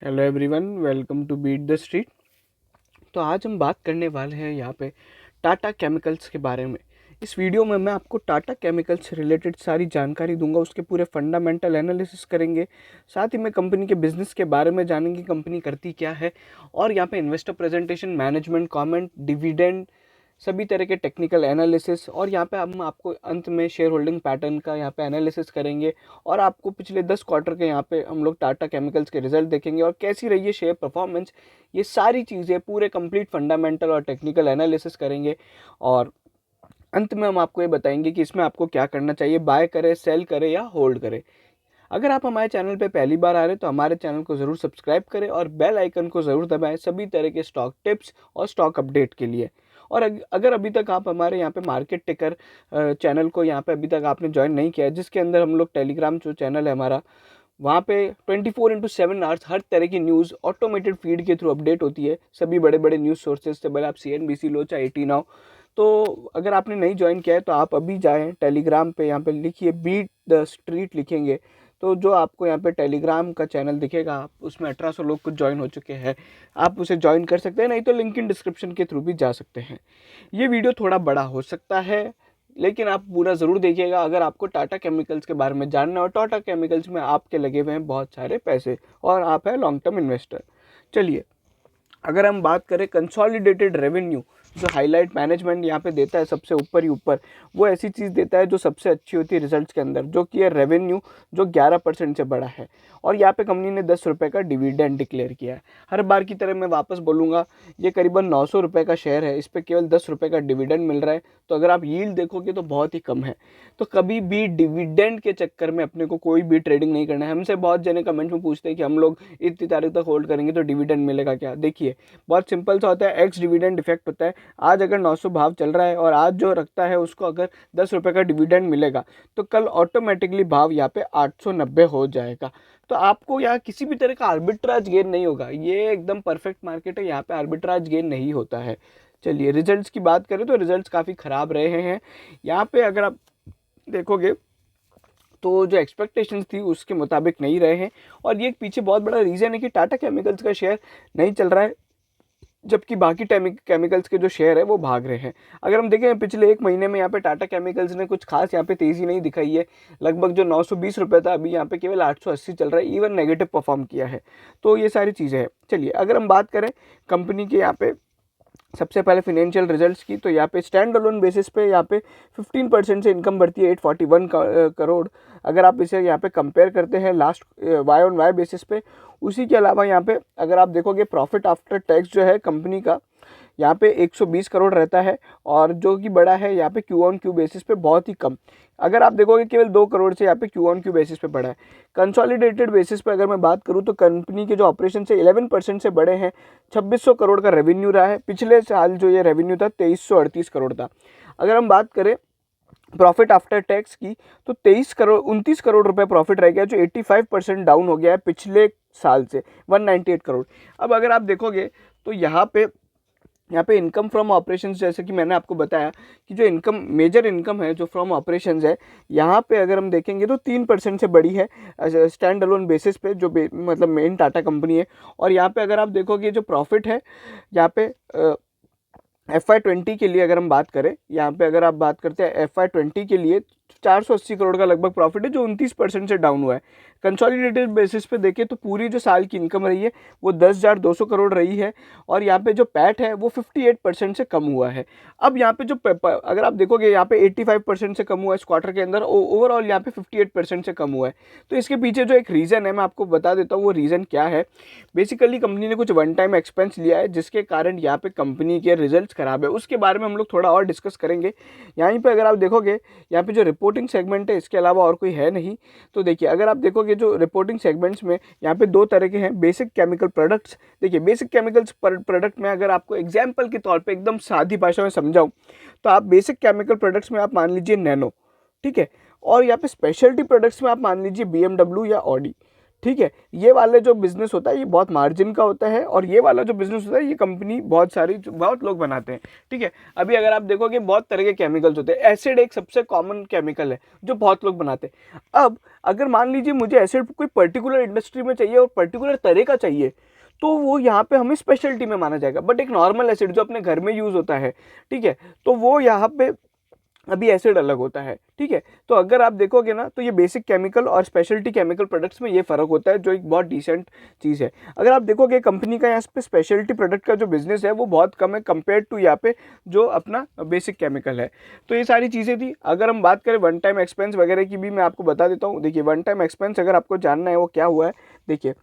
Hello everyone, welcome to beat the street. तो आज हम बात करने वाले हैं यहाँ पे टाटा केमिकल्स के बारे में। इस वीडियो में मैं आपको टाटा केमिकल्स से रिलेटेड सारी जानकारी दूंगा, उसके पूरे फंडामेंटल एनालिसिस करेंगे। साथ ही में कंपनी के बिजनेस के बारे में जानेंगे, कंपनी करती क्या है। और यहाँ पे investor presentation, management comment, dividend, सभी तरह के टेक्निकल एनालिसिस, और यहाँ पे हम आपको अंत में शेयर होल्डिंग पैटर्न का यहाँ पे एनालिसिस करेंगे। और आपको पिछले 10 क्वार्टर के यहाँ पे हम लोग टाटा केमिकल्स के रिजल्ट देखेंगे और कैसी रही है शेयर परफॉर्मेंस। ये सारी चीज़ें पूरे कंप्लीट फंडामेंटल और टेक्निकल एनालिसिस करेंगे। और अंत में हम आपको ये बताएंगे कि इसमें आपको क्या करना चाहिए, बाय करें, सेल करें या होल्ड करें। अगर आप हमारे चैनल पे पहली बार आ रहे हैं तो हमारे चैनल को ज़रूर सब्सक्राइब करें और बेल आइकन को ज़रूर दबाएं सभी तरह के स्टॉक टिप्स और स्टॉक अपडेट के लिए। और अगर अभी तक आप हमारे यहाँ पे मार्केट टिकर चैनल को यहाँ पे अभी तक आपने ज्वाइन नहीं किया है, जिसके अंदर हम लोग टेलीग्राम जो चैनल है हमारा, वहाँ पे 24/7 आवर्स हर तरह की न्यूज़ ऑटोमेटेड फीड के थ्रू अपडेट होती है, सभी बड़े बड़े न्यूज़ सोर्सेज से, भले आप CNBC लो चाहे 18 तो अगर आपने नहीं ज्वाइन किया है तो आप अभी जाएं टेलीग्राम पे, यहाँ पे लिखिए बीट द स्ट्रीट लिखेंगे तो जो आपको यहाँ पे टेलीग्राम का चैनल दिखेगा, आप उसमें 1800 लोग कुछ ज्वाइन हो चुके हैं, आप उसे ज्वाइन कर सकते हैं। नहीं तो लिंक इन डिस्क्रिप्शन के थ्रू भी जा सकते हैं। ये वीडियो थोड़ा बड़ा हो सकता है, लेकिन आप पूरा ज़रूर देखिएगा अगर आपको टाटा केमिकल्स के बारे में जानना है और टाटा केमिकल्स में आपके लगे हुए हैं बहुत सारे पैसे और आप है लॉन्ग टर्म इन्वेस्टर। चलिए, अगर हम बात करें कंसोलिडेटेड रेवेन्यू, जो हाईलाइट मैनेजमेंट यहाँ पे देता है सबसे ऊपर ही ऊपर, वो ऐसी चीज़ देता है जो सबसे अच्छी होती है रिजल्ट्स के अंदर, जो कि है रेवेन्यू, जो 11% से बड़ा है। और यहाँ पे कंपनी ने 10 रुपये का डिविडेंड डिक्लेयर किया है। हर बार की तरह मैं वापस बोलूँगा, ये करीबन 900 रुपये का शेयर है, इस पर केवल 10 रुपये का डिविडेंड मिल रहा है। तो अगर आप यील्ड देखोगे तो बहुत ही कम है। तो कभी भी डिविडेंड के चक्कर में अपने को कोई भी ट्रेडिंग नहीं करना है। हमसे बहुत जने कमेंट में पूछते हैं कि हम लोग इतनी तारीख तक होल्ड करेंगे तो डिविडेंड मिलेगा क्या। देखिए, बहुत सिंपल सा होता है, एक्स डिविडेंड इफेक्ट होता है। आज अगर 900 भाव चल रहा है और आज जो रखता है उसको अगर 10 रुपये का डिविडेंड मिलेगा तो कल ऑटोमेटिकली भाव यहाँ पे 890 हो जाएगा। तो आपको यहाँ किसी भी तरह का आर्बिट्राज गेन नहीं होगा। ये एकदम परफेक्ट मार्केट है, यहाँ पे आर्बिट्राज गेन नहीं होता है। चलिए, रिजल्ट्स की बात करें तो रिजल्ट्स काफ़ी ख़राब रहे हैं। यहाँ पे अगर आप देखोगे तो जो एक्सपेक्टेशंस थी उसके मुताबिक नहीं रहे हैं। और ये पीछे बहुत बड़ा रीज़न है कि टाटा केमिकल्स का शेयर नहीं चल रहा है, जबकि बाकी केमिकल्स के जो शेयर है वो भाग रहे हैं। अगर हम देखें पिछले एक महीने में यहाँ पे टाटा केमिकल्स ने कुछ खास यहाँ पे तेज़ी नहीं दिखाई है। लगभग जो 920 रुपये था, अभी यहाँ पे केवल 880 चल रहा है, इवन नेगेटिव परफॉर्म किया है। तो ये सारी चीज़ें हैं। चलिए, अगर हम बात करें कंपनी के यहाँ पे सबसे पहले फिनेंशियल रिजल्ट्स की, तो यहाँ पे स्टैंड अलोन बेसिस पे यहाँ पे 15% से इनकम बढ़ती है 841 करोड़। अगर आप इसे यहाँ पे कंपेयर करते हैं last Y on Y basis पे, उसी के अलावा यहाँ पे अगर आप देखोगे प्रॉफिट आफ्टर टैक्स जो है कंपनी का यहाँ पे 120 करोड़ रहता है, और जो कि बड़ा है यहाँ पे क्यू ऑन क्यू बेसिस पे बहुत ही कम। अगर आप देखोगे केवल 2 करोड़ से यहाँ पे क्यू ऑन क्यू बेसिस पे बढ़ा है। कंसोलिडेटेड बेसिस पे अगर मैं बात करूँ तो कंपनी के जो ऑपरेशन से 11% से बड़े हैं। 2600 करोड़ का रेवेन्यू रहा है। पिछले साल जो ये रेवेन्यू था 2338 करोड़ था। अगर हम बात करें प्रॉफिट आफ्टर टैक्स की तो 29 करोड़ रुपए प्रॉफिट रह गया, जो 85% डाउन हो गया है पिछले साल से, 198 करोड़। अब अगर आप देखोगे तो यहाँ पे इनकम फ्रॉम ऑपरेशंस, जैसे कि मैंने आपको बताया कि जो इनकम, मेजर इनकम है जो फ्रॉम ऑपरेशंस है, यहाँ पे अगर हम देखेंगे तो 3% से बड़ी है स्टैंड अलोन बेसिस पे, जो मतलब मेन टाटा कंपनी है। और यहाँ पे अगर आप देखोगे जो प्रॉफिट है यहाँ पे FY20 के लिए अगर हम बात करें, यहाँ पे अगर आप बात करते हैं FY20 के लिए 480 करोड़ का लगभग प्रॉफिट है, जो 29% से डाउन हुआ है। कंसोलिडेटेड बेसिस पे देखें तो पूरी जो साल की इनकम रही है वो 10,200 करोड़ रही है, और यहाँ पे जो पैट है वो 58% से कम हुआ है। अब यहाँ पे जो अगर आप देखोगे यहाँ पे 85% से कम हुआ है इस क्वार्टर के अंदर, ओवरऑल यहाँ पे 58% से कम हुआ है। तो इसके पीछे जो एक रीज़न है मैं आपको बता देता हूँ, वो रीज़न क्या है। बेसिकली कंपनी ने कुछ वन टाइम एक्सपेंस लिया है, जिसके कारण यहाँ पे कंपनी के रिजल्ट खराब है। उसके बारे में हम लोग थोड़ा और डिस्कस करेंगे। यहीं पे अगर आप देखोगे यहाँ पे जो रिपोर्टिंग सेगमेंट है, इसके अलावा और कोई है नहीं। तो देखिए, अगर आप देखोगे जो रिपोर्टिंग सेगमेंट्स में यहाँ पे 2 तरह के हैं, बेसिक केमिकल प्रोडक्ट्स। देखिए, बेसिक केमिकल्स प्रोडक्ट में अगर आपको एग्जाम्पल के तौर पर एकदम सादी भाषा में समझाऊँ तो आप बेसिक केमिकल प्रोडक्ट्स में आप मान लीजिए नैनो, ठीक है। और यहाँ पे स्पेशलिटी प्रोडक्ट्स में आप मान लीजिए BMW या ऑडी, ठीक है, ये वाले जो बिजनेस होता है ये बहुत मार्जिन का होता है, और ये वाला जो बिजनेस होता है ये कंपनी बहुत लोग बनाते हैं। ठीक है, अभी अगर आप देखोगे बहुत तरह के केमिकल्स होते हैं, एसिड एक सबसे कॉमन केमिकल है जो बहुत लोग बनाते हैं। अब अगर मान लीजिए मुझे एसिड कोई पर्टिकुलर इंडस्ट्री में चाहिए और पर्टिकुलर तरह का चाहिए, तो वो यहाँ पे हमें स्पेशलिटी में माना जाएगा। बट एक नॉर्मल एसिड जो अपने घर में यूज होता है, ठीक है, तो वो यहाँ पे अभी एसिड अलग होता है। ठीक है, तो अगर आप देखोगे ना तो ये बेसिक केमिकल और स्पेशलिटी केमिकल प्रोडक्ट्स में ये फ़र्क होता है, जो एक बहुत डिसेंट चीज़ है। अगर आप देखोगे कंपनी का यहाँ पे स्पेशलिटी प्रोडक्ट का जो बिजनेस है वो बहुत कम है कंपेयर टू यहाँ पे जो अपना बेसिक केमिकल है। तो ये सारी चीज़ें थी। अगर हम बात करें वन टाइम एक्सपेंस वगैरह की भी मैं आपको बता देता हूँ। देखिए, वन टाइम एक्सपेंस अगर आपको जानना है वो क्या हुआ है, देखिए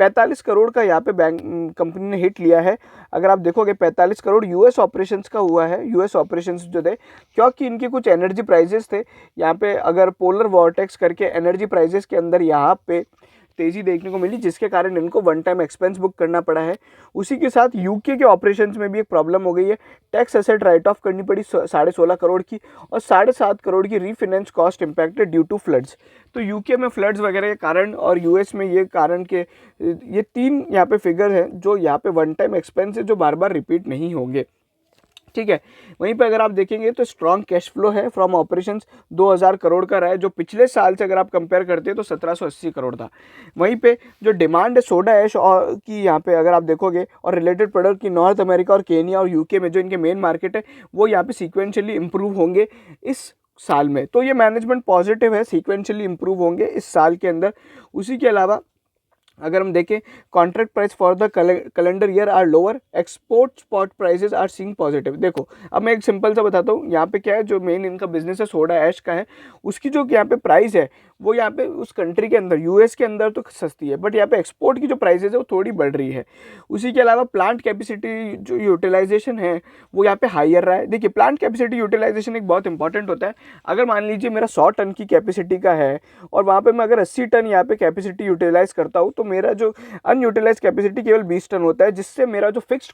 45 करोड़ का यहाँ पे बैंक कंपनी ने हिट लिया है। अगर आप देखोगे 45 करोड़ यूएस ऑपरेशंस का हुआ है। यूएस ऑपरेशंस जो थे, क्योंकि इनके कुछ एनर्जी प्राइजेस थे यहाँ पे, अगर पोलर वॉर्टेक्स करके एनर्जी प्राइजेस के अंदर यहाँ पे तेज़ी देखने को मिली, जिसके कारण इनको वन टाइम एक्सपेंस बुक करना पड़ा है। उसी के साथ यूके के ऑपरेशंस में भी एक प्रॉब्लम हो गई है, टैक्स एसेट राइट ऑफ करनी पड़ी 16.5 करोड़ की, और 7.5 करोड़ की refinance cost impacted due to floods. तो यूके में फ्लड्स वगैरह के कारण और यूएस में ये कारण के, ये 3 यहाँ पे फिगर हैं जो यहाँ पे वन टाइम एक्सपेंस है, जो बार बार रिपीट नहीं होंगे। ठीक है, वहीं पे अगर आप देखेंगे तो स्ट्रॉन्ग कैश फ्लो है फ्रॉम ऑपरेशंस 2000 करोड़ का रहा है, जो पिछले साल से अगर आप कंपेयर करते हैं तो 1780 करोड़ था। वहीं पे जो डिमांड है सोडा ऐश और की यहाँ पे अगर आप देखोगे और रिलेटेड प्रोडक्ट की, नॉर्थ अमेरिका और केनिया और यूके में जो इनके मेन मार्केट है, वो यहाँ पे सीक्वेंशियली इंप्रूव होंगे इस साल में। तो ये मैनेजमेंट पॉजिटिव है, सीक्वेंशियली इंप्रूव होंगे इस साल के अंदर। उसी के अलावा अगर हम देखें, contract price for the calendar year are lower, export spot prices are seeing positive. देखो, अब मैं एक सिंपल सा बताता हूँ, यहाँ पे क्या है, जो मेन इनका बिजनेस है सोडा ऐश का है, उसकी जो यहाँ पे प्राइस है वो यहाँ पे उस कंट्री के अंदर, यूएस के अंदर तो सस्ती है, बट यहाँ पे एक्सपोर्ट की जो प्राइसेस है वो थोड़ी बढ़ रही है। उसी के अलावा प्लांट कैपेसिटी जो यूटिलाइजेशन है वो यहाँ पे हाइयर रहा है। देखिए, प्लांट कैपेसिटी यूटिलाइजेशन एक बहुत इंपॉर्टेंट होता है। अगर मान लीजिए मेरा 100 टन की कैपेसिटी का है और वहाँ पे मैं अगर 80 टन यहाँ पे कैपेसिटी यूटिलाइज करता हूँ, तो मेरा जो अनयूटिलाइज कैपेसिटी केवल 20 टन होता है, जिससे मेरा जो फिक्स्ड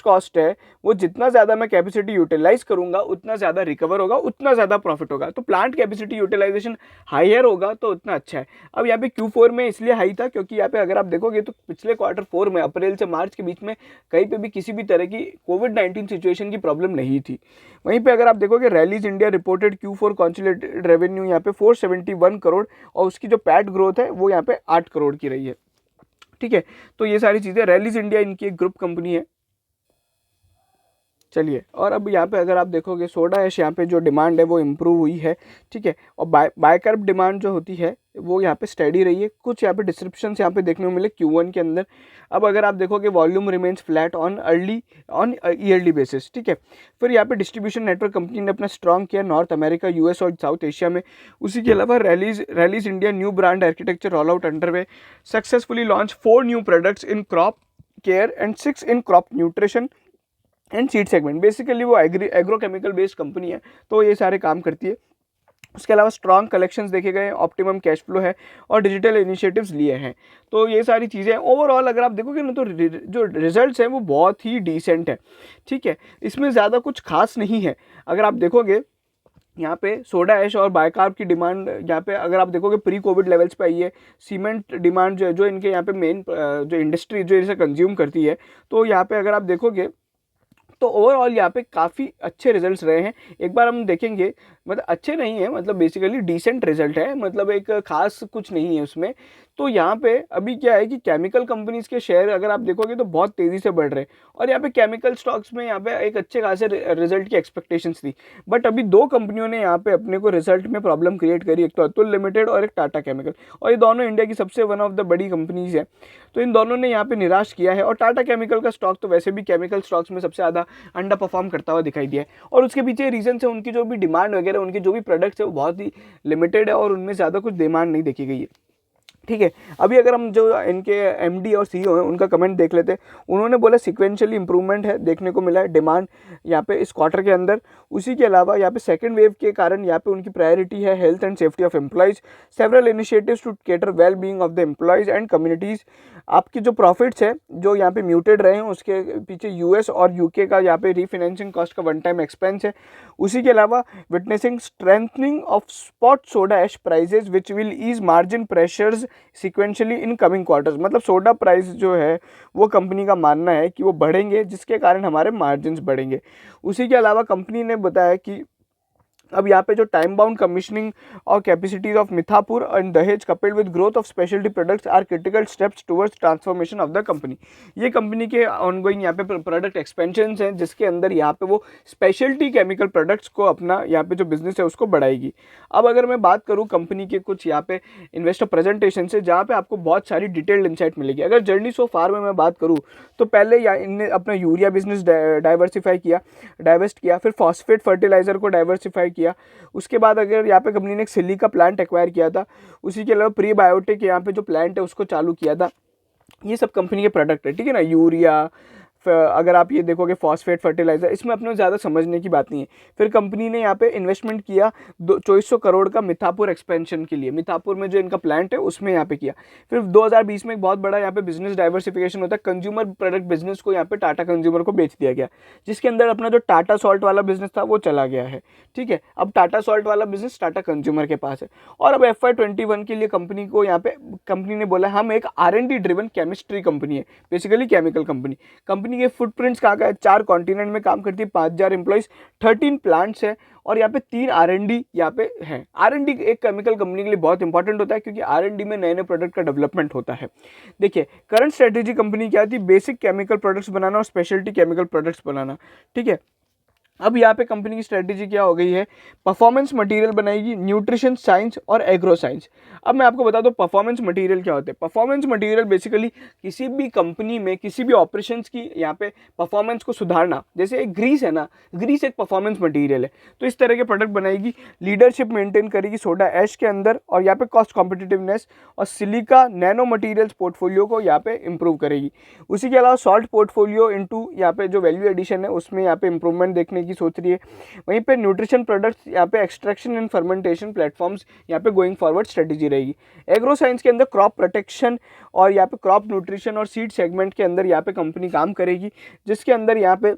कॉस्ट है वो जितना ज़्यादा मैं कैपेसिटी यूटिलाइज करूंगा उतना ज़्यादा रिकवर होगा, उतना ज़्यादा प्रॉफिट होगा। तो प्लांट कैपेसिटी यूटिलाइजेशन हायर होगा तो उतना अच्छा है। अब यहाँ पे Q4 में इसलिए हाई था क्योंकि यहाँ पे अगर आप देखोगे तो पिछले Q4 में अप्रैल से मार्च के बीच में कहीं पे भी किसी भी तरह की कोविड-19 सिचुएशन की प्रॉब्लम नहीं थी। वहीं पे अगर आप देखोगे rallies India reported Q4 consolidated revenue यहाँ पे 471 करोड़, और उसकी जो पैट ग्रोथ है वो यहाँ पे 8 करोड़ की रही है। ठीक है, तो ये सारी चीज़ें, रैलीज इंडिया इनकी एक ग्रुप कंपनी है। चलिए, और अब यहाँ पे अगर आप देखोगे सोडा ऐश यहाँ पे जो डिमांड है वो इम्प्रूव हुई है। ठीक है, और बायकार्ब डिमांड जो होती है वो यहाँ पे स्टेडी रही है। कुछ यहाँ पे डिस्क्रिप्शन यहाँ पे देखने को मिले Q1 के अंदर। अब अगर आप देखोगे volume remains flat on yearly basis. ठीक है, फिर यहाँ पे डिस्ट्रीब्यूशन नेटवर्क कंपनी ने अपना स्ट्रॉन्ग किया नॉर्थ अमेरिका, यूएस और साउथ एशिया में। उसी के अलावा rallies India new brand architecture roll out underway, successfully launch 4 new products in crop care and 6 in crop nutrition and seed segment. Basically वो agrochemical based company है, तो ये सारे काम करती है। उसके अलावा स्ट्रॉन्ग कलेक्शंस देखे गए, ऑप्टिमम कैश फ्लो है और डिजिटल इनिशिएटिव्स लिए हैं। तो ये सारी चीज़ें ओवरऑल अगर आप देखोगे ना तो जो रिजल्ट्स हैं वो बहुत ही डिसेंट है। ठीक है, इसमें ज़्यादा कुछ खास नहीं है। अगर आप देखोगे यहाँ पे सोडा ऐश और बायकार्ब की डिमांड यहाँ पे अगर आप देखोगे प्री कोविड लेवल्स पे आई है। सीमेंट डिमांड जो इनके यहाँ पे मेन जो इंडस्ट्री जो इसे कंज्यूम करती है, तो यहाँ पे अगर आप देखोगे तो ओवरऑल यहाँ पे काफ़ी अच्छे रिजल्ट्स रहे हैं। एक बार हम देखेंगे, मतलब अच्छे नहीं है, मतलब बेसिकली डिसेंट रिजल्ट है, मतलब एक खास कुछ नहीं है उसमें। तो यहाँ पे अभी क्या है कि केमिकल कंपनीज के शेयर अगर आप देखोगे तो बहुत तेज़ी से बढ़ रहे हैं, और यहाँ पे केमिकल स्टॉक्स में यहाँ पे एक अच्छे खासे रिजल्ट की एक्सपेक्टेशंस थी। बट अभी 2 कंपनियों ने यहाँ पे अपने को रिजल्ट में प्रॉब्लम क्रिएट करी, एक तो अतुल लिमिटेड और एक टाटा केमिकल, और ये दोनों इंडिया की सबसे वन ऑफ द बड़ी कंपनीज है। तो इन दोनों ने यहाँ पे निराश किया है, और टाटा केमिकल का स्टॉक तो वैसे भी केमिकल स्टॉक्स में सबसे ज़्यादा अंडर परफॉर्म करता हुआ दिखाई दिया है। और उसके पीछे रीजन है उनकी जो भी डिमांड वगैरह, उनके जो भी प्रोडक्ट्स है वो बहुत ही लिमिटेड है और उनमें ज़्यादा कुछ डिमांड नहीं देखी गई है। ठीक है, अभी अगर हम जो इनके एमडी और सीईओ हैं उनका कमेंट देख लेते हैं। उन्होंने बोला सिक्वेंशियली इंप्रूवमेंट है देखने को मिला है डिमांड यहाँ पे इस क्वार्टर के अंदर। उसी के अलावा यहाँ पे सेकंड वेव के कारण यहाँ पे उनकी प्रायोरिटी है health and safety of employees, several initiatives to cater well being of the employees and communities. आपकी जो प्रॉफिट्स है जो यहाँ पे म्यूटेड रहे हैं उसके पीछे यूएस और यूके का यहाँ पे रीफाइनेंसिंग कॉस्ट का वन टाइम एक्सपेंस है। उसी के अलावा witnessing strengthening of spot soda ash prices which will ease margin pressures sequentially in coming quarters, मतलब सोडा प्राइस जो है वो कंपनी का मानना है कि वो बढ़ेंगे, जिसके कारण हमारे मार्जिन्स बढ़ेंगे। उसी के अलावा कंपनी ने बताया कि अब यहाँ पे जो टाइम बाउंड कमीशनिंग और capacities of Mithapur and Dahej coupled with growth of specialty products are critical steps towards transformation of the company. ये कंपनी के ऑनगोइंग यहाँ पे प्रोडक्ट एक्सपेंशन हैं, जिसके अंदर यहाँ पे वो स्पेशलिटी केमिकल प्रोडक्ट्स को अपना यहाँ पे जो बिजनेस है उसको बढ़ाएगी। अब अगर मैं बात करूँ कंपनी के कुछ यहाँ पे इन्वेस्टर प्रेजेंटेशन से, जहाँ पे आपको बहुत सारी डिटेल्ड इंसाइट मिलेगी। अगर जर्नी सो फार में मैं बात करूँ तो पहले इनने अपना यूरिया बिजनेस डाइवर्स्ट किया, फिर फॉस्फेट फर्टिलाइजर को डाइवर्सिफाई किया। उसके बाद अगर यहाँ पे कंपनी ने एक सिलिका प्लांट एक्वायर किया था। उसी के अलावा प्रीबायोटिक यहाँ पे जो प्लांट है उसको चालू किया था। ये सब कंपनी के प्रोडक्ट है, ठीक है ना। यूरिया, अगर आप ये देखोगे फॉस्फेट फर्टिलाइजर, इसमें अपने ज़्यादा समझने की बात नहीं है। फिर कंपनी ने यहाँ पे इन्वेस्टमेंट किया 2400 करोड़ का मिथापुर एक्सपेंशन के लिए, मिथापुर में जो इनका प्लांट है उसमें यहाँ पे किया। फिर 2020 में एक बहुत बड़ा यहाँ पे बिजनेस डाइवर्सिफिकेशन होता है, कंज्यूमर प्रोडक्ट बिजनेस को यहाँ पे टाटा कंज्यूमर को बेच दिया गया, जिसके अंदर अपना जो टाटा सॉल्ट वाला बिजनेस था वो चला गया है, ठीक है। अब टाटा सॉल्ट वाला बिजनेस टाटा कंज्यूमर के पास है। और अब FY21 के लिए कंपनी को यहाँ पे कंपनी ने बोला हम एक R&D ड्रिवन केमिस्ट्री कंपनी है, बेसिकली केमिकल कंपनी के फुटप्रिंट्स कहाँ का है, 4 कॉन्टिनेंट में काम करती है, 5000 एम्प्लॉइज, 13 प्लांट्स है और यहाँ पे 3 R&D यहाँ पे है। R&D एक केमिकल कंपनी के लिए बहुत इंपॉर्टेंट होता है, क्योंकि R&D में नए नए प्रोडक्ट का डेवलपमेंट होता है। देखिए करंट स्ट्रेटेजी कंपनी क्या थी, बेसिक केमिकल प्रोडक्ट्स बनाना और स्पेशलिटी केमिकल प्रोडक्ट्स बनाना, ठीक है। अब यहाँ पे कंपनी की स्ट्रेटेजी क्या हो गई है, परफॉर्मेंस मटेरियल बनाएगी, न्यूट्रिशन साइंस और एग्रो साइंस। अब मैं आपको बता दूं परफॉर्मेंस मटेरियल क्या होते हैं। परफॉर्मेंस मटेरियल बेसिकली किसी भी कंपनी में किसी भी ऑपरेशंस की यहाँ पे परफॉर्मेंस को सुधारना, जैसे एक ग्रीस है ना, ग्रीस एक परफॉर्मेंस मटेरियल है, तो इस तरह के प्रोडक्ट बनाएगी। लीडरशिप मेंटेन करेगी सोडा ऐश के अंदर, और यहाँ पे कॉस्ट कॉम्पिटिटिवनेस और सिलिका नैनो मटीरियल्स पोर्टफोलियो को यहाँ पे इंप्रूव करेगी। उसी के अलावा सॉल्ट पोर्टफोलियो इंटू यहाँ पे जो वैल्यू एडिशन है उसमें यहाँ पे इंप्रूवमेंट देखने की सोच रही है। वहीं पे न्यूट्रिशन प्रोडक्ट्स यहाँ पे एक्सट्रैक्शन एंड फर्मेंटेशन प्लेटफॉर्म्स यहाँ पे गोइंग फॉरवर्ड स्ट्रेटेजी रहेगी। एग्रो साइंस के अंदर क्रॉप प्रोटेक्शन और यहाँ पे क्रॉप न्यूट्रिशन और सीड सेगमेंट के अंदर यहाँ पे कंपनी काम करेगी, जिसके अंदर यहाँ पे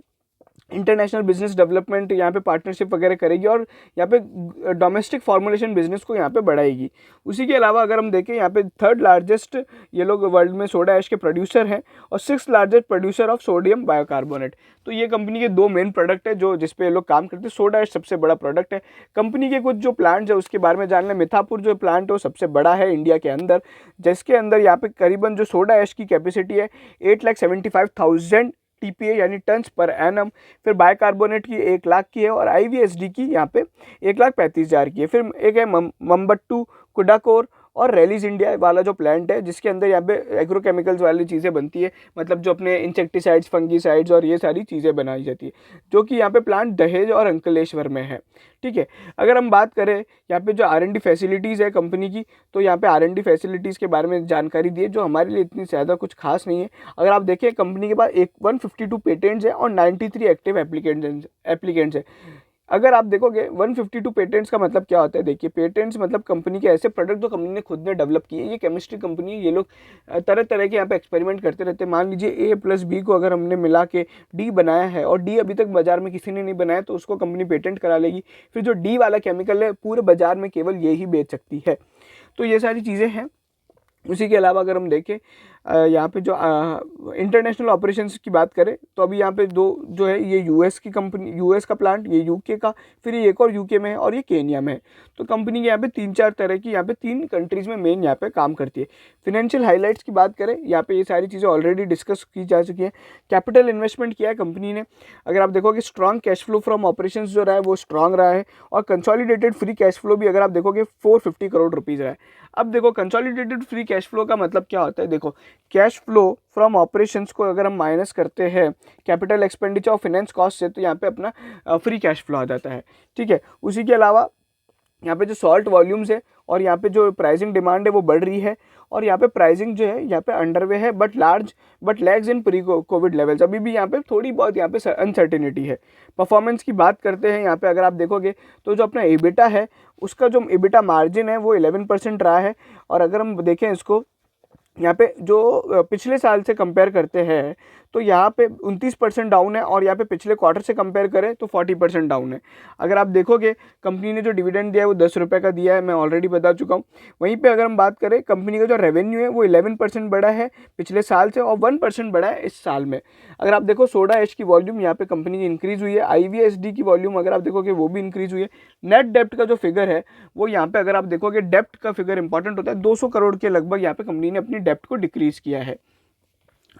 इंटरनेशनल बिजनेस डेवलपमेंट यहाँ पे पार्टनरशिप वगैरह करेगी और यहाँ पे डोमेस्टिक फॉर्मुलेशन बिजनेस को यहाँ पे बढ़ाएगी। उसी के अलावा अगर हम देखें यहाँ पे 3rd लार्जेस्ट ये लोग वर्ल्ड में सोडा ऐश के प्रोड्यूसर हैं और 6th largest producer of sodium bicarbonate. तो ये कंपनी के 2 मेन प्रोडक्ट है जो जिस पे ये लोग काम करते हैं। सोडा ऐश सबसे बड़ा प्रोडक्ट है। कंपनी के कुछ जो प्लांट्स है उसके बारे में जान लें। मिथापुर जो प्लांट है वो सबसे बड़ा है इंडिया के अंदर, जिसके अंदर यहाँ पे करीबन जो सोडा ऐश की कैपेसिटी है 8,75,000 TPA यानी टन्स पर एनम। फिर बायकार्बोनेट की 1 लाख की है और IVSD की यहाँ पे 1,35,000 की है। फिर एक है मम्बट्टू, कुडाकोर और रैलीज इंडिया वाला जो प्लांट है, जिसके अंदर यहाँ पे एग्रोकेमिकल्स वाली चीज़ें बनती है, मतलब जो अपने इंसेक्टिसाइड्स, फंगीसाइड्स और ये सारी चीज़ें बनाई जाती है, जो कि यहाँ पे प्लांट दहेज और अंकलेश्वर में है, ठीक है। अगर हम बात करें यहाँ पे जो R&D फैसिलिटीज़ है कंपनी की, तो यहाँ पे R&D फैसिलिटीज़ के बारे में जानकारी दी है जो हमारे लिए इतनी ज़्यादा कुछ खास नहीं है। अगर आप देखें कंपनी के पास 152 पेटेंट्स है और 93 एक्टिव एप्लीकेंट्स है। अगर आप देखोगे 152 पेटेंट्स का मतलब क्या होता है, देखिए पेटेंट्स मतलब कंपनी के ऐसे प्रोडक्ट जो कंपनी ने खुद ने डेवलप किए। ये केमिस्ट्री कंपनी है, ये लोग तरह तरह के यहाँ पे एक्सपेरिमेंट करते रहते हैं। मान लीजिए A+B को अगर हमने मिला के D बनाया है और D अभी तक बाजार में किसी ने नहीं बनाया, तो उसको कंपनी पेटेंट करा लेगी। फिर जो D वाला केमिकल है पूरे बाजार में केवल ये ही बेच सकती है। तो ये सारी चीज़ें हैं। उसी के अलावा अगर हम देखें यहाँ पे जो इंटरनेशनल ऑपरेशंस की बात करें, तो अभी यहाँ पे जो है ये यूएस की कंपनी, यूएस का प्लांट, ये यूके का, फिर ये एक और यूके में है और ये केन्या में है। तो कंपनी के यहाँ पे 3-4 तरह की यहाँ पे 3 कंट्रीज़ में मेन यहाँ पे काम करती है। फिनेंशियल हाईलाइट्स की बात करें, यहाँ पे ये सारी चीज़ें ऑलरेडी डिस्कस की जा चुकी हैं। कैपिटल इन्वेस्टमेंट किया है कंपनी ने। अगर आप देखोगे strong cash flow from operations जो रहा है वो स्ट्रॉन्ग रहा है, और कंसोलिडेटेड फ्री कैश फ्लो भी अगर आप देखोगे 450 करोड़ रुपीज़ रहा है। अब देखो कंसोलिडेटेड फ्री कैश फ्लो का मतलब क्या होता है। देखो कैश फ्लो फ्रॉम ऑपरेशंस को अगर हम माइनस करते हैं कैपिटल एक्सपेंडिचर और फाइनेंस कॉस्ट से, तो यहाँ पे अपना फ्री कैश फ्लो आ जाता है, ठीक है। उसी के अलावा यहाँ पे जो सॉल्ट वॉल्यूम्स है और यहाँ पे जो प्राइसिंग डिमांड है वो बढ़ रही है, और यहाँ पे प्राइसिंग जो है यहाँ पे अंडरवे है but lags in pre COVID levels. अभी भी यहाँ पे थोड़ी बहुत यहाँ पे अनसर्टेनिटी है। परफॉर्मेंस की बात करते हैं, यहाँ पे अगर आप देखोगे तो जो अपना एबिटा है उसका जो एबिटा मार्जिन है वो 11% रहा है। और अगर हम देखें इसको यहाँ पे जो पिछले साल से कंपेयर करते हैं, तो यहाँ पे 29% डाउन है और यहाँ पे पिछले क्वार्टर से कंपेयर करें तो 40% डाउन है। अगर आप देखोगे कंपनी ने जो डिविडेंड दिया है वो 10 रुपये का दिया है, मैं ऑलरेडी बता चुका हूँ। वहीं पे अगर हम बात करें कंपनी का जो रेवेन्यू है वो 11% बढ़ा है पिछले साल से और 1% बढ़ा है इस साल में। अगर आप देखो सोडा ऐश की वॉल्यूम यहाँ पे कंपनी की इंक्रीज हुई है, IVSD की वॉल्यूम अगर आप देखोगे वो भी इंक्रीज हुई है। नेट डेप्ट का जो फिगर है वो यहाँ पे अगर आप देखोगे, डेप्ट का फिगर इंपॉर्टेंट होता है, 200 करोड़ के लगभग यहाँ पे कंपनी ने अपनी डेप्ट को डिक्रीज किया है।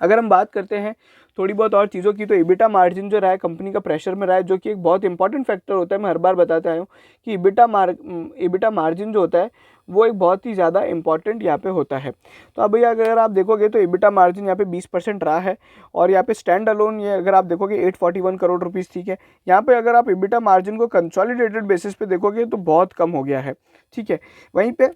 अगर हम बात करते हैं थोड़ी बहुत और चीज़ों की, तो EBITDA मार्जिन जो रहा है कंपनी का प्रेशर में रहा है, जो कि एक बहुत इंपॉर्टेंट फैक्टर होता है। मैं हर बार बताता आया हूँ कि EBITDA मार्जिन जो होता है वो एक बहुत ही ज़्यादा इंपॉर्टेंट यहाँ पे होता है। तो अभी अगर आप देखोगे तो EBITDA मार्जिन यहाँ पे 20% रहा है और यहाँ पे स्टैंड अलोन ये अगर आप देखोगे 841 करोड़ रुपीज़, ठीक है। यहाँ पे अगर आप EBITDA मार्जिन को कंसोलिडेटेड बेसिस पे देखोगे तो बहुत कम हो गया है, ठीक है। वहीं पे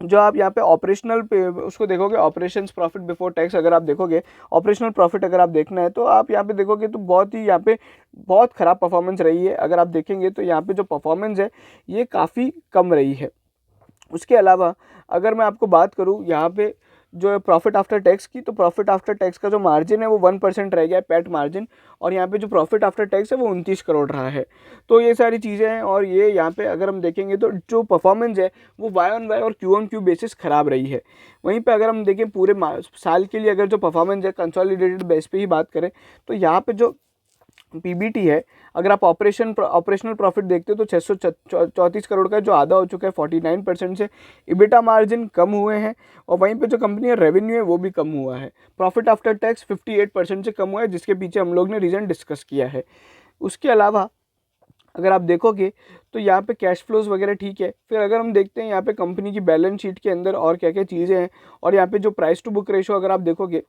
जो आप यहाँ पे ऑपरेशनल पे उसको देखोगे, ऑपरेशंस प्रॉफिट बिफोर टैक्स अगर आप देखोगे, ऑपरेशनल प्रॉफिट अगर आप देखना है तो आप यहाँ पे देखोगे तो बहुत ही यहाँ पे बहुत ख़राब परफॉर्मेंस रही है। अगर आप देखेंगे तो यहाँ पे जो परफॉर्मेंस है ये काफ़ी कम रही है। उसके अलावा अगर मैं आपको बात करूँ यहाँ पे जो प्रॉफिट आफ्टर टैक्स की, तो प्रॉफिट आफ्टर टैक्स का जो मार्जिन है वो 1% रह गया है, पैट मार्जिन, और यहाँ पे जो प्रॉफिट आफ्टर टैक्स है वो 29 करोड़ रहा है। तो ये सारी चीज़ें हैं और ये यहाँ पे अगर हम देखेंगे तो जो परफॉर्मेंस है वो Y-on-Y और Q-on-Q बेसिस ख़राब रही है। वहीं पे अगर हम देखें पूरे साल के लिए अगर जो परफॉर्मेंस है कंसोलिडेटेड बेस पे ही बात करें तो यहाँ पे जो PBT है, अगर आप ऑपरेशनल प्रॉफिट देखते हो तो 634 करोड़ का जो आधा हो चुका है 49% से। EBITDA मार्जिन कम हुए हैं और वहीं पे जो कंपनी का रेवेन्यू है वो भी कम हुआ है। प्रॉफिट आफ्टर टैक्स 58% से कम हुआ है, जिसके पीछे हम लोग ने रीज़न डिस्कस किया है। उसके अलावा अगर आप देखोगे तो यहाँ पे कैश फ्लोज वगैरह ठीक है। फिर अगर हम देखते हैं यहाँ पे कंपनी की बैलेंस शीट के अंदर और क्या क्या चीज़ें हैं, और यहाँ पे जो प्राइस टू बुक रेशो अगर आप देखोगे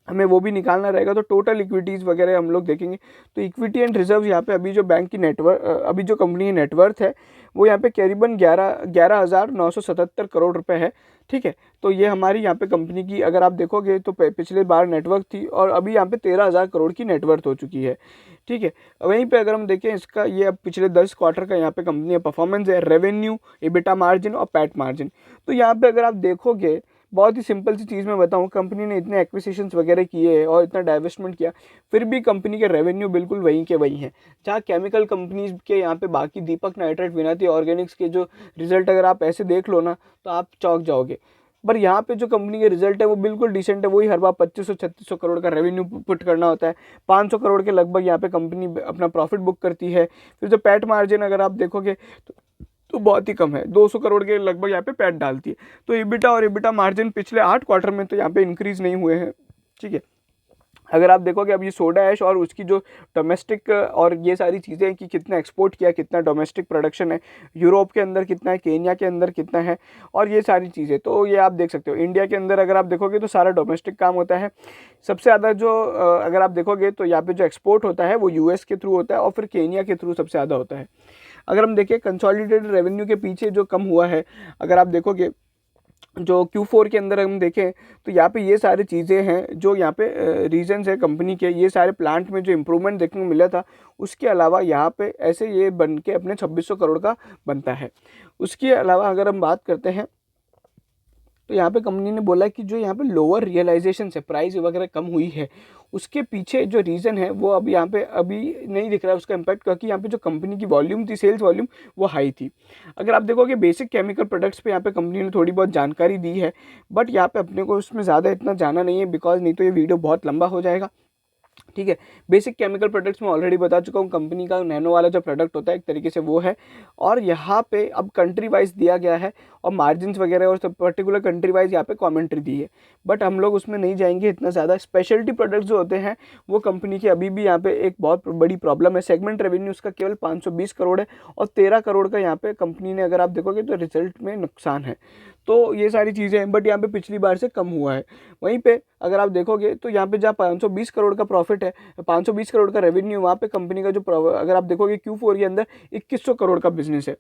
हमें वो भी निकालना रहेगा, तो टोटल इक्विटीज़ वगैरह हम लोग देखेंगे तो इक्विटी एंड रिजर्व यहाँ पे अभी जो बैंक की अभी जो कंपनी की नेटवर्थ है वो यहाँ पे करीबन 11,977 करोड़ रुपए है, ठीक है। तो ये हमारी यहाँ पे कंपनी की अगर आप देखोगे तो पिछले बार नेटवर्क थी और अभी यहाँ पे 13,000 करोड़ की नेटवर्थ हो चुकी है, ठीक है। वहीं पे अगर हम देखें इसका ये अब पिछले 10 क्वार्टर का यहाँ पे कंपनी का परफॉर्मेंस है, रेवेन्यू, EBITDA मार्जिन और पैट मार्जिन, तो यहाँ पे अगर आप देखोगे बहुत ही सिंपल सी चीज़ मैं बताऊं, कंपनी ने इतने एक्विजिशंस वगैरह किए और इतना डाइवेस्टमेंट किया, फिर भी कंपनी के रेवेन्यू बिल्कुल वहीं के वहीं हैं। जहाँ केमिकल कंपनीज के यहाँ पे बाकी दीपक नाइट्राइट, विनाती ऑर्गेनिक्स के जो रिजल्ट अगर आप ऐसे देख लो ना तो आप चौंक जाओगे। पर यहाँ पे जो कंपनी के रिजल्ट है वो बिल्कुल डिसेंट है। वही हर बार 2500-3600 करोड़ का रेवेन्यू पुट करना होता है, 500 करोड़ के लगभग यहाँ पे कंपनी अपना प्रॉफिट बुक करती है। फिर जो पैट मार्जिन अगर आप देखोगे तो बहुत ही कम है, 200 करोड़ के लगभग यहाँ पे पैट डालती है। तो EBITDA और EBITDA मार्जिन पिछले 8 क्वार्टर में तो यहाँ पे इंक्रीज नहीं हुए हैं, ठीक है। अगर आप देखोगे अब ये सोडा ऐश और उसकी जो डोमेस्टिक और ये सारी चीज़ें कि कितना एक्सपोर्ट किया, कितना डोमेस्टिक प्रोडक्शन है, यूरोप के अंदर कितना है, केन्या के अंदर कितना है, और ये सारी चीज़ें तो ये आप देख सकते हो। इंडिया के अंदर अगर आप देखोगे तो सारा डोमेस्टिक काम होता है। सबसे ज़्यादा जो अगर आप देखोगे तो यहाँ पे जो एक्सपोर्ट होता है वो US के थ्रू होता है और फिर केन्या के थ्रू सबसे ज़्यादा होता है। अगर हम देखें कंसोलिडेटेड रेवेन्यू के पीछे जो कम हुआ है, अगर आप देखोगे जो Q4 के अंदर हम देखें तो यहाँ पे ये सारी चीज़ें हैं जो यहाँ पे रीजंस है कंपनी के, ये सारे प्लांट में जो इम्प्रूवमेंट देखने को मिला था, उसके अलावा यहाँ पे ऐसे ये बन के अपने 2600 करोड़ का बनता है। उसके अलावा अगर हम बात करते हैं तो यहाँ पे कंपनी ने बोला कि जो यहाँ पे लोअर रियलाइजेशन है, प्राइस वगैरह कम हुई है, उसके पीछे जो रीज़न है वो अब यहाँ पे अभी नहीं दिख रहा है उसका इम्पैक्ट, क्योंकि यहाँ पे जो कंपनी की वॉल्यूम थी, सेल्स वॉल्यूम वो हाई थी। अगर आप देखोगे बेसिक केमिकल प्रोडक्ट्स पे यहाँ पे कंपनी ने थोड़ी बहुत जानकारी दी है, बट यहाँ पे अपने को उसमें ज़्यादा इतना जाना नहीं है, बिकॉज नहीं तो ये वीडियो बहुत लंबा हो जाएगा, ठीक है। बेसिक केमिकल प्रोडक्ट्स में ऑलरेडी बता चुका हूँ, कंपनी का नैनो वाला जो प्रोडक्ट होता है एक तरीके से वो है, और यहाँ पे अब कंट्री वाइज दिया गया है और मार्जिन्स वगैरह और सब पर्टिकुलर कंट्री वाइज यहाँ पे कमेंट्री दी है, बट हम लोग उसमें नहीं जाएंगे इतना ज़्यादा। स्पेशलिटी प्रोडक्ट्स जो होते हैं वो कंपनी की अभी भी यहाँ पे एक बहुत बड़ी प्रॉब्लम है। सेगमेंट रेवेन्यू उसका केवल 520 करोड़ है और 13 करोड़ का यहाँ पे कंपनी ने अगर आप देखोगे तो रिजल्ट में नुकसान है। तो ये सारी चीज़ें हैं, बट यहाँ पे पिछली बार से कम हुआ है। वहीं पे अगर आप देखोगे तो यहाँ पे जहाँ 520 करोड़ का प्रॉफिट है, 520 करोड़ का रेवेन्यू, वहाँ पे कंपनी का जो अगर आप देखोगे Q4 के अंदर 2100 करोड़ का बिजनेस है।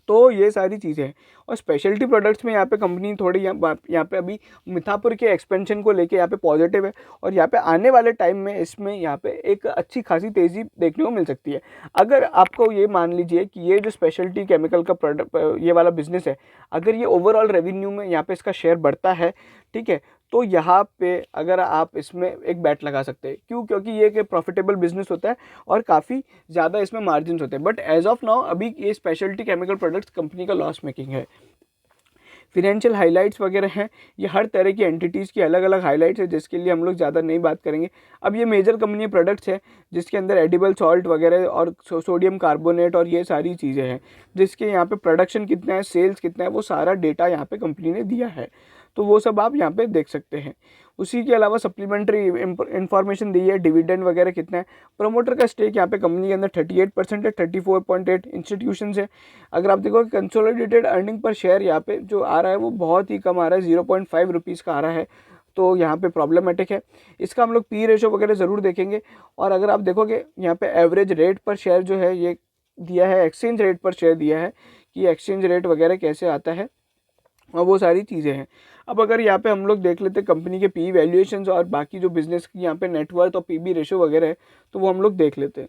तो ये सारी चीज़ें हैं। और स्पेशलिटी प्रोडक्ट्स में यहाँ पे कंपनी थोड़ी यहाँ पे अभी मिठापुर के एक्सपेंशन को लेके यहाँ पे पॉजिटिव है, और यहाँ पे आने वाले टाइम में इसमें यहाँ पे एक अच्छी खासी तेज़ी देखने को मिल सकती है। अगर आपको ये मान लीजिए कि ये जो स्पेशलिटी केमिकल का प्रोडक्ट ये वाला बिजनेस है, अगर ये ओवरऑल रेवेन्यू में यहाँ पे इसका शेयर बढ़ता है, ठीक है, तो यहाँ पे अगर आप इसमें एक बैट लगा सकते हैं। क्यों? क्योंकि ये एक प्रॉफिटेबल बिजनेस होता है और काफ़ी ज़्यादा इसमें मार्जिन होते हैं। बट एज ऑफ नाउ अभी ये स्पेशलिटी केमिकल प्रोडक्ट्स कंपनी का लॉस मेकिंग है। फिनेंशियल हाइलाइट्स वगैरह हैं, ये हर तरह की एंटिटीज़ की अलग अलग हाइलाइट्स है, जिसके लिए हम लोग ज़्यादा नहीं बात करेंगे। अब ये मेजर कंपनी प्रोडक्ट्स है जिसके अंदर एडिबल सॉल्ट वगैरह और सोडियम कार्बोनेट और ये सारी चीज़ें हैं, जिसके यहाँ पे प्रोडक्शन कितना है, सेल्स कितना है, वो सारा डेटा यहाँ पे कंपनी ने दिया है। तो वो सब आप यहाँ पे देख सकते हैं। उसी के अलावा सप्लीमेंट्री इंफॉर्मेशन दी है, डिविडेंड वगैरह कितना है। प्रमोटर का स्टेक यहाँ पे कंपनी के अंदर 38% है, 34.8 इंस्टीट्यूशन है। अगर आप देखो कंसोलिडेटेड अर्निंग पर शेयर यहाँ पे जो आ रहा है वो बहुत ही कम आ रहा है, 0.5 रुपीज़ का आ रहा है। तो यहाँ पे प्रॉब्लमेटिक है। इसका हम लोग पी रेशो वगैरह ज़रूर देखेंगे। और अगर आप देखोगे यहाँ पे एवरेज रेट पर शेयर जो है ये दिया है, एक्सचेंज रेट पर शेयर दिया है कि एक्सचेंज रेट वगैरह कैसे आता है और वो सारी चीज़ें हैं। अब अगर यहाँ पे हम लोग देख लेते हैं कंपनी के पी वैल्यूएशंस और बाकी जो बिजनेस की यहाँ पे नेटवर्थ और पीबी रेशो वगैरह है, तो वो हम लोग देख लेते हैं।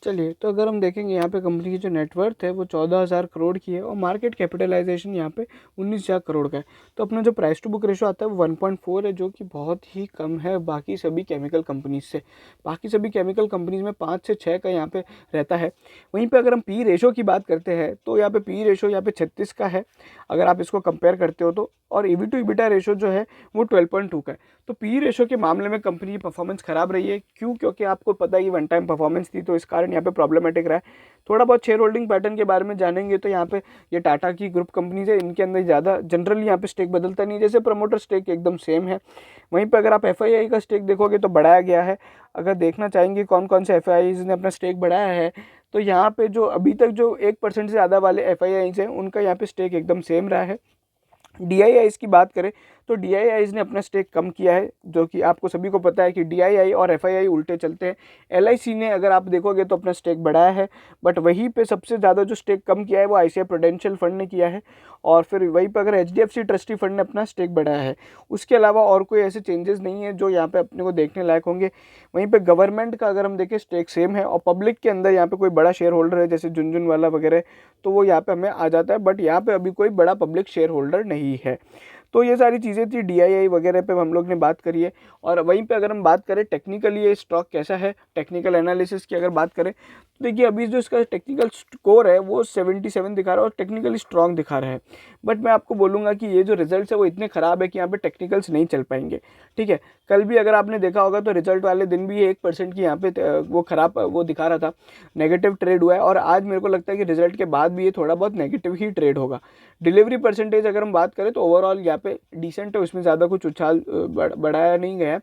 चलिए, तो अगर हम देखेंगे यहाँ पे कंपनी की जो नेटवर्थ है वो 14,000 करोड़ की है और मार्केट कैपिटलाइजेशन यहाँ पे 19,000 करोड़ का है। तो अपना जो प्राइस टू बुक रेशो आता है वो 1.4 है, जो कि बहुत ही कम है बाकी सभी केमिकल कंपनीज से। बाकी सभी केमिकल कंपनीज में 5 से 6 का यहाँ पे रहता है। वहीं पे अगर हम पी रेशो की बात करते हैं तो यहाँ पे पी रेशो यहाँ पे 36 का है अगर आप इसको कंपेयर करते हो तो। और ईवी टू ईबिटा रेशो जो है वो 12.2 का है। तो पी रेशो के मामले में कंपनी की परफॉर्मेंस खराब रही है। क्यों? क्योंकि आपको पता है कि वन टाइम परफॉर्मेंस थी, तो इस कारण यहाँ पे प्रॉब्लमेटिक रहा है। थोड़ा बहुत शेयर होल्डिंग पैटर्न के बारे में जानेंगे तो यहाँ पे ये टाटा की ग्रुप कंपनीज है, इनके अंदर ज़्यादा जनरली यहाँ पे स्टेक बदलता नहीं, जैसे प्रमोटर स्टेक एकदम सेम है। वहीं पर अगर आप एफआईआई का स्टेक देखोगे तो बढ़ाया गया है। अगर देखना चाहेंगे कौन कौन से एफआईआईज ने अपना स्टेक बढ़ाया है, तो यहाँ पे जो अभी तक जो 1% से ज़्यादा वाले एफआईआईज हैं उनका यहाँ पे स्टेक एकदम सेम रहा है। डीआईआईज की बात करें तो डीआईआईज ने अपना स्टेक कम किया है, जो कि आपको सभी को पता है कि डीआईआई और एफआईआई उल्टे चलते हैं। एलआईसी ने अगर आप देखोगे तो अपना स्टेक बढ़ाया है, बट वहीं पे सबसे ज़्यादा जो स्टेक कम किया है वो आईसीआई प्रूडेंशियल फंड ने किया है। और फिर वहीं पर अगर एचडीएफसी ट्रस्टी फंड ने अपना स्टेक बढ़ाया है। उसके अलावा और कोई ऐसे चेंजेस नहीं है जो यहाँ पे अपने को देखने लायक होंगे। वहीं पे गवर्नमेंट का अगर हम देखें स्टेक सेम है, और पब्लिक के अंदर यहाँ पे कोई बड़ा शेयर होल्डर है जैसे झुनझुनवाला वगैरह, तो वो यहाँ पे हमें आ जाता है, बट यहाँ पे अभी कोई बड़ा पब्लिक शेयर होल्डर नहीं है। तो ये सारी चीज़ें थी डीआईआई वगैरह पे हम लोग ने बात करी है। और वहीं पे अगर हम बात करें टेक्निकली ये स्टॉक कैसा है, टेक्निकल एनालिसिस की अगर बात करें तो देखिए अभी जो इसका टेक्निकल स्कोर है वो 77 दिखा रहा है और टेक्निकली स्ट्रॉन्ग दिखा रहा है। बट मैं आपको बोलूँगा कि ये जो रिजल्ट्स है वो इतने ख़राब है कि यहाँ पे टेक्निकल्स नहीं चल पाएंगे। ठीक है, कल भी अगर आपने देखा होगा तो रिजल्ट वाले दिन भी 1% की यहाँ पे वो ख़राब वो दिखा रहा था, नेगेटिव ट्रेड हुआ है। और आज मेरे को लगता है कि रिजल्ट के बाद भी ये थोड़ा बहुत नेगेटिव ही ट्रेड होगा। डिलीवरी परसेंटेज अगर हम बात करें तो ओवरऑल यहाँ पे डिसेंट है, उसमें ज़्यादा कुछ उछाल बढ़ाया नहीं गया है।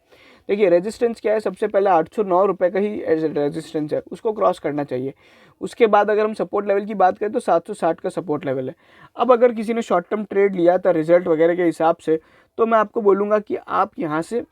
देखिए रेजिस्टेंस क्या है, सबसे पहले 809 रुपये का ही रेजिस्टेंस है, उसको क्रॉस करना चाहिए। उसके बाद अगर हम सपोर्ट लेवल की बात करें तो 760 का सपोर्ट लेवल है। अब अगर किसी ने शॉर्ट टर्म ट्रेड लिया था रिजल्ट वगैरह के हिसाब से, तो मैं आपको बोलूँगा कि आप यहाँ से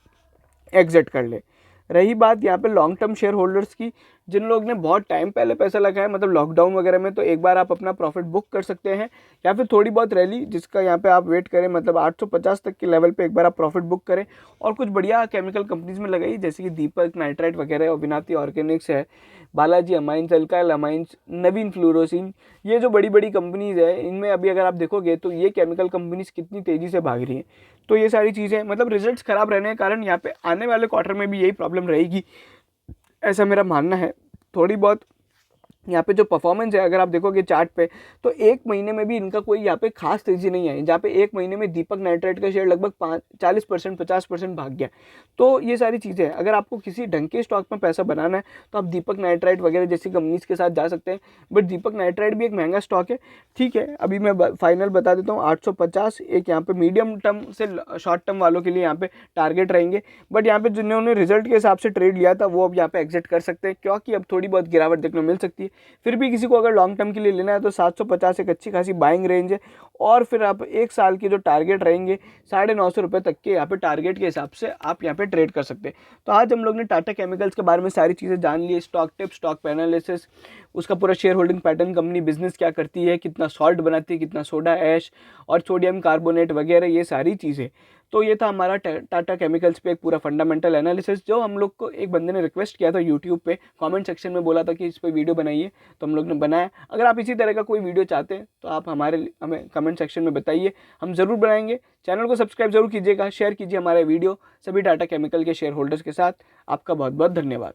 एग्जिट कर ले। रही बात यहाँ पे लॉन्ग टर्म शेयर होल्डर्स की, जिन लोग ने बहुत टाइम पहले पैसा लगाया मतलब लॉकडाउन वगैरह में, तो एक बार आप अपना प्रॉफिट बुक कर सकते हैं, या फिर थोड़ी बहुत रैली जिसका यहाँ पे आप वेट करें, मतलब 850 तक के लेवल पे एक बार आप प्रॉफिट बुक करें और कुछ बढ़िया केमिकल कंपनीज में लगाई, जैसे कि दीपक नाइट्राइट वगैरह, विनाती ऑर्गेनिक्स है, बालाजी अमाइंस, अल्काइल अमाइंस, नवीन फ्लोरोसिन, ये जो बड़ी बड़ी कंपनीज है इनमें अभी अगर आप देखोगे तो ये केमिकल कंपनीज कितनी तेज़ी से भाग रही हैं। तो ये सारी चीज़ें मतलब रिजल्ट्स खराब रहने के कारण यहाँ पे आने वाले क्वार्टर में भी यही प्रॉब्लम रहेगी, ऐसा मेरा मानना है। थोड़ी बहुत यहाँ पे जो परफॉर्मेंस है अगर आप देखोगे चार्ट पे, तो एक महीने में भी इनका कोई यहाँ पे खास तेजी नहीं आई, जहाँ पे एक महीने में दीपक नाइट्राइट का शेयर लगभग 40% 50% भाग गया। तो ये सारी चीज़ें हैं। अगर आपको किसी ढंग के स्टॉक में पैसा बनाना है तो आप दीपक नाइट्राइट वगैरह जैसी कंपनीज के साथ जा सकते हैं, बट दीपक नाइट्राइट भी एक महंगा स्टॉक है। ठीक है, अभी मैं फाइनल बता देता हूँ, 850 एक यहाँ पे मीडियम टर्म से शॉर्ट टर्म वालों के लिए यहाँ पे टारगेट रहेंगे। बट यहाँ पे जिन्होंने रिजल्ट के हिसाब से ट्रेड लिया था वो अब यहाँ पे एग्जिट कर सकते हैं, क्योंकि अब थोड़ी बहुत गिरावट देखने को मिल सकती है। फिर भी किसी को अगर लॉन्ग टर्म के लिए लेना है तो 750 एक अच्छी खासी बाइंग रेंज है। और फिर आप एक साल के जो टारगेट रहेंगे 950 रुपये तक के यहाँ पे टारगेट के हिसाब से आप यहाँ पे ट्रेड कर सकते हैं। तो आज हम लोग ने टाटा केमिकल्स के बारे में सारी चीज़ें जान ली, स्टॉक टिप्स, स्टॉक एनालिसिस, उसका पूरा share holding pattern, company business क्या करती है, कितना सॉल्ट बनाती है, कितना सोडा ऐश और सोडियम कार्बोनेट वगैरह, ये सारी चीज़ें। तो ये था हमारा टाटा केमिकल्स पे एक पूरा फंडामेंटल एनालिसिस, जो हम लोग को एक बंदे ने रिक्वेस्ट किया था यूट्यूब पे, कमेंट सेक्शन में बोला था कि इस पे वीडियो बनाइए, तो हम लोग ने बनाया। अगर आप इसी तरह का कोई वीडियो चाहते हैं तो आप हमें कमेंट सेक्शन में बताइए, हम ज़रूर बनाएंगे। चैनल को सब्सक्राइब जरूर कीजिएगा, शेयर कीजिए हमारे वीडियो सभी टाटा केमिकल के शेयर होल्डर्स के साथ। आपका बहुत बहुत धन्यवाद।